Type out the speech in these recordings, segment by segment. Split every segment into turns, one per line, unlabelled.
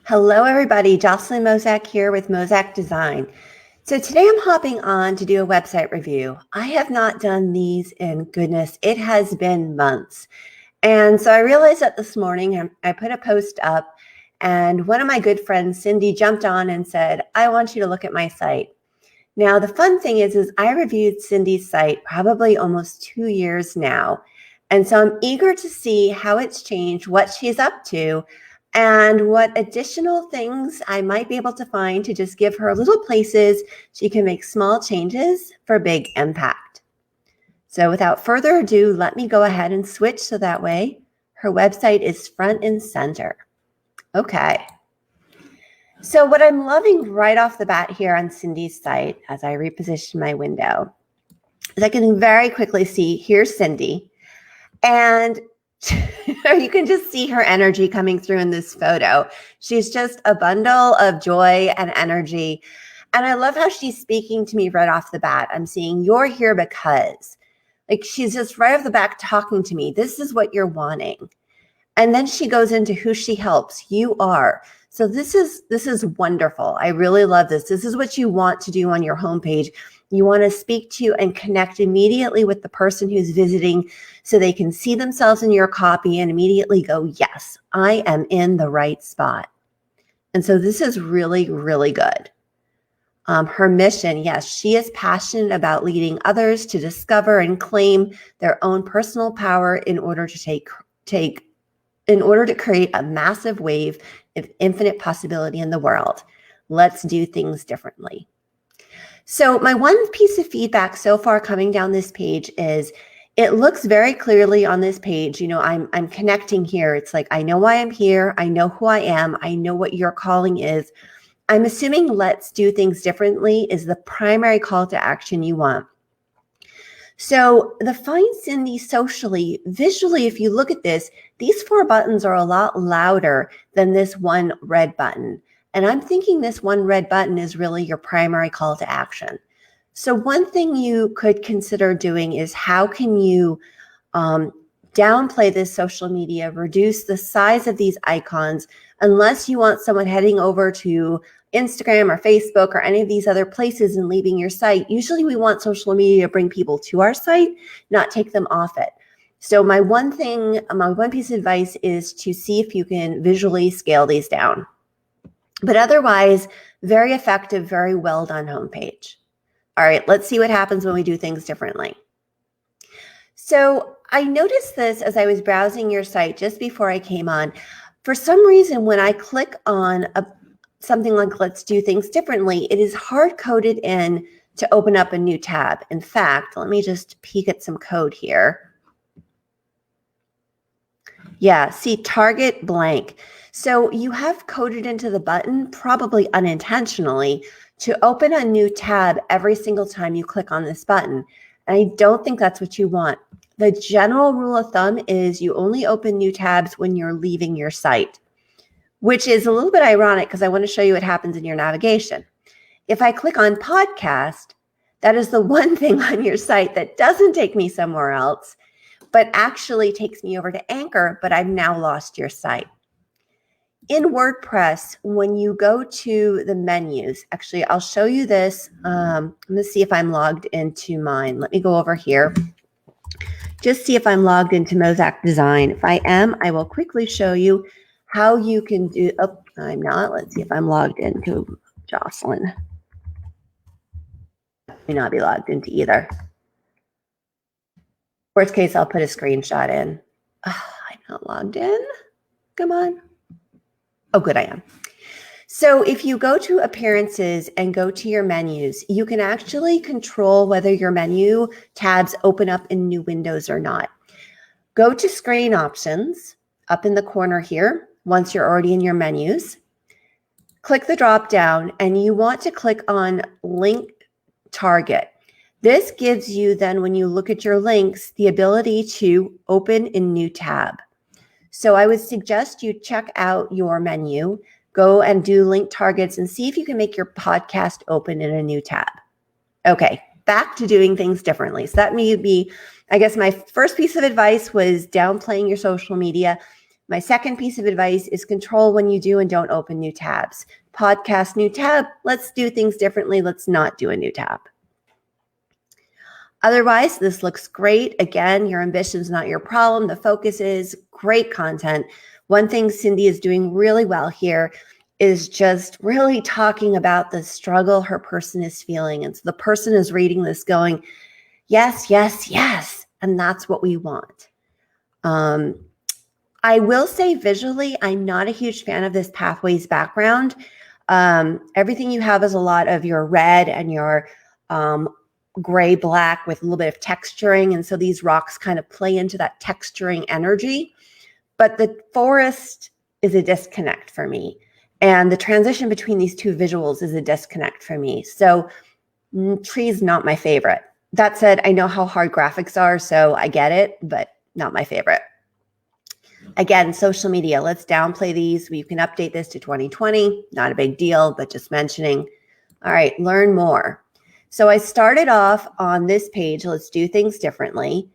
Hello, everybody. Jocelyn Mozak here with Mozak Design. So today I'm hopping on to do a website review. I have not done these in goodness, it has been months. And so I realized that this morning I put a post up and one of my good friends, Cindy, jumped on and said, I want you to look at my site. Now, the fun thing is I reviewed Cindy's site probably almost 2 years now. And so I'm eager to see how it's changed, what she's up to, and what additional things I might be able to find to just give her little places she can make small changes for big impact. So without further ado, let me go ahead and switch so that way her website is front and center. Okay. So what I'm loving right off the bat here on Cindy's site as I reposition my window is I can very quickly see here's Cindy, and you can just see her energy coming through in this photo. She's just a bundle of joy and energy. And I love how she's speaking to me right off the bat. I'm seeing you're here because, like, she's just right off the bat talking to me. This is what you're wanting. And then she goes into who she helps. You are. So this is wonderful. I really love this. This is what you want to do on your homepage. You want to speak to and connect immediately with the person who's visiting so they can see themselves in your copy and immediately go, yes, I am in the right spot. And so this is really, really good. Her mission, yes, she is passionate about leading others to discover and claim their own personal power in order to create a massive wave of infinite possibility in the world. Let's do things differently. So my one piece of feedback so far coming down this page is it looks very clearly on this page, you know, I'm connecting here. It's like, I know why I'm here. I know who I am. I know what your calling is. I'm assuming let's do things differently is the primary call to action you want. So the Find Cindy socially, visually, if you look at this, these 4 buttons are a lot louder than this one red button. And I'm thinking this one red button is really your primary call to action. So one thing you could consider doing is how can you downplay this social media, reduce the size of these icons, unless you want someone heading over to Instagram or Facebook or any of these other places and leaving your site. Usually we want social media to bring people to our site, not take them off it. So my one piece of advice is to see if you can visually scale these down. But otherwise, very effective, very well done homepage. All right, let's see what happens when we do things differently. So I noticed this as I was browsing your site just before I came on. For some reason, when I click on something like let's do things differently, it is hard-coded in to open up a new tab. In fact, let me just peek at some code here. Yeah, see, target blank. So you have coded into the button, probably unintentionally, to open a new tab every single time you click on this button. And I don't think that's what you want. The general rule of thumb is you only open new tabs when you're leaving your site, which is a little bit ironic because I want to show you what happens in your navigation. If I click on podcast, that is the one thing on your site that doesn't take me somewhere else, but actually takes me over to Anchor, but I've now lost your site. In WordPress, when you go to the menus, actually, I'll show you this. I'm going to see if I'm logged into mine. Let me go over here. Just see if I'm logged into Mozak Design. If I am, I will quickly show you how you can do, oh, I'm not. Let's see if I'm logged into Jocelyn. May not be logged into either. Worst case, I'll put a screenshot in. Oh, I'm not logged in. Come on. Oh, good, I am. So if you go to appearances and go to your menus, you can actually control whether your menu tabs open up in new windows or not. Go to screen options up in the corner here. Once you're already in your menus, click the drop down and you want to click on link target. This gives you then, when you look at your links, the ability to open a new tab. So I would suggest you check out your menu, go and do link targets and see if you can make your podcast open in a new tab. Okay, back to doing things differently. So that may be, I guess my first piece of advice was downplaying your social media. My second piece of advice is control when you do and don't open new tabs. Podcast, new tab. Let's do things differently. Let's not do a new tab. Otherwise, this looks great. Again, your ambition is not your problem. The focus is great content. One thing Cindy is doing really well here is just really talking about the struggle her person is feeling. And so the person is reading this going, yes, yes, yes. And that's what we want. I will say visually, I'm not a huge fan of this pathways background. Everything you have is a lot of your red and your gray black with a little bit of texturing. And so these rocks kind of play into that texturing energy. But the forest is a disconnect for me. And the transition between these two visuals is a disconnect for me. So trees, not my favorite. That said, I know how hard graphics are, so I get it, but not my favorite. Again, social media, let's downplay these. We can update this to 2020. Not a big deal, but just mentioning. All right, learn more. So I started off on this page, let's do things differently.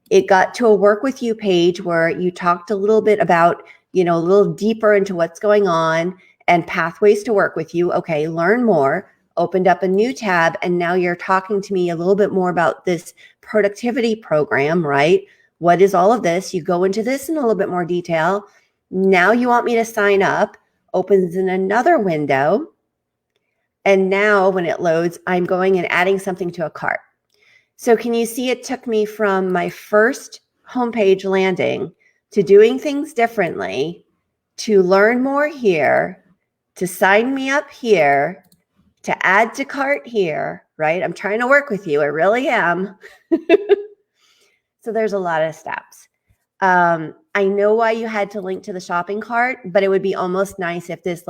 It got to a work with you page where you talked a little bit about, a little deeper into what's going on and pathways to work with you. Okay, learn more. Opened up a new tab, and now you're talking to me a little bit more about this productivity program, right? What is all of this? You go into this in a little bit more detail. Now you want me to sign up, opens in another window. And now when it loads, I'm going and adding something to a cart. So can you see it took me from my first homepage landing to doing things differently, to learn more here, to sign me up here, to add to cart here, right? I'm trying to work with you. I really am. So there's a lot of steps. I know why you had to link to the shopping cart, but it would be almost nice if this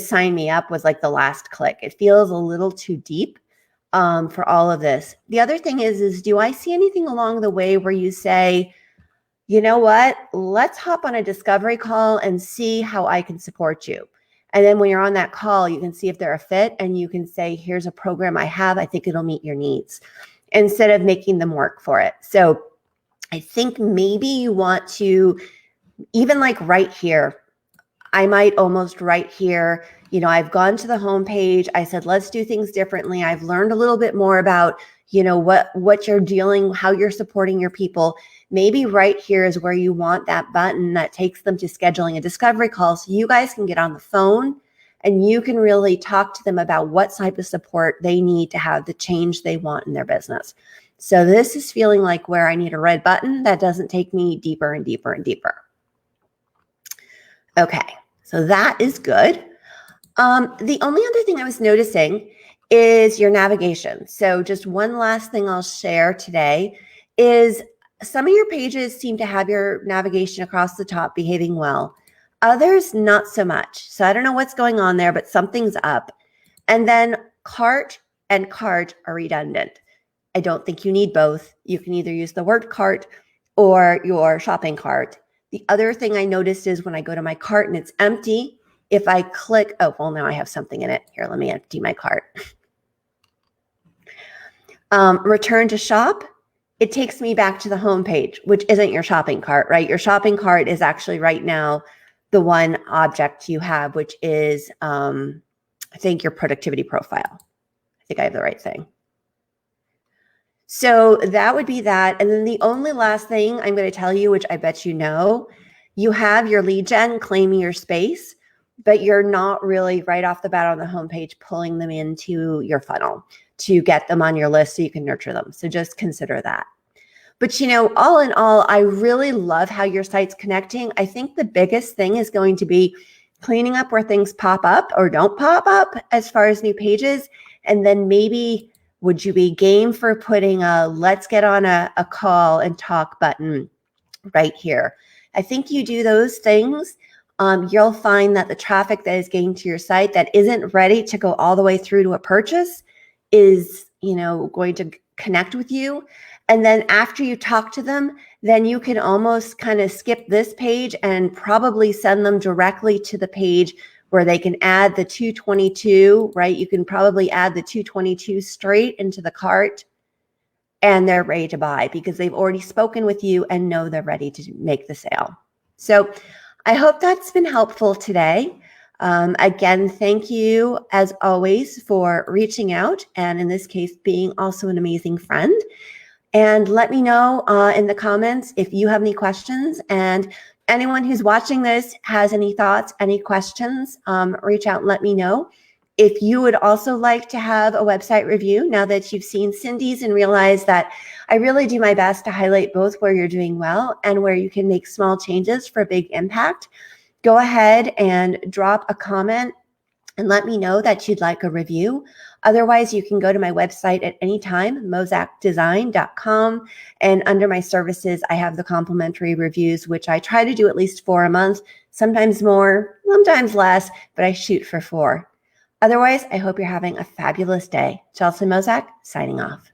sign me up was like the last click. It feels a little too deep for all of this. The other thing is do I see anything along the way where you say, you know what, let's hop on a discovery call and see how I can support you. And then when you're on that call, you can see if they're a fit and you can say, here's a program I have. I think it'll meet your needs, instead of making them work for it. So I think maybe you want to, even like right here, I might almost right here, I've gone to the homepage. I said, let's do things differently. I've learned a little bit more about, what you're dealing, how you're supporting your people. Maybe right here is where you want that button that takes them to scheduling a discovery call, so you guys can get on the phone and you can really talk to them about what type of support they need to have the change they want in their business. So this is feeling like where I need a red button that doesn't take me deeper and deeper and deeper. Okay, so that is good. The only other thing I was noticing is your navigation. So just one last thing I'll share today is some of your pages seem to have your navigation across the top behaving well. Others, not so much. So I don't know what's going on there, but something's up. And then cart and cart are redundant. I don't think you need both. You can either use the word cart or your shopping cart. The other thing I noticed is when I go to my cart and it's empty, if I click, oh, well, now I have something in it. Here, let me empty my cart. Return to shop, it takes me back to the home page, which isn't your shopping cart, right? Your shopping cart is actually right now the one object you have, which is, I think, your productivity profile. I think I have the right thing. So that would be that. And then the only last thing I'm going to tell you, which I bet you have your lead gen claiming your space, but you're not really right off the bat on the homepage pulling them into your funnel to get them on your list so you can nurture them. So just consider that. But all in all, I really love how your site's connecting. I think the biggest thing is going to be cleaning up where things pop up or don't pop up as far as new pages. And then maybe would you be game for putting a let's get on a call and talk button right here? I think you do those things. You'll find that the traffic that is getting to your site that isn't ready to go all the way through to a purchase is, going to connect with you. And then after you talk to them, then you can almost kind of skip this page and probably send them directly to the page where they can add the 222, right? You can probably add the 222 straight into the cart and they're ready to buy because they've already spoken with you and know they're ready to make the sale. So I hope that's been helpful today. Again, thank you as always for reaching out and in this case, being also an amazing friend. And let me know in the comments if you have any questions, and anyone who's watching this has any thoughts, any questions, reach out and let me know. If you would also like to have a website review, now that you've seen Cindy's and realize that I really do my best to highlight both where you're doing well and where you can make small changes for big impact, go ahead and drop a comment and let me know that you'd like a review. Otherwise, you can go to my website at any time, mosacdesign.com. And under my services, I have the complimentary reviews, which I try to do at least 4 a month, sometimes more, sometimes less, but I shoot for 4. Otherwise, I hope you're having a fabulous day. Chelsea Mosack, signing off.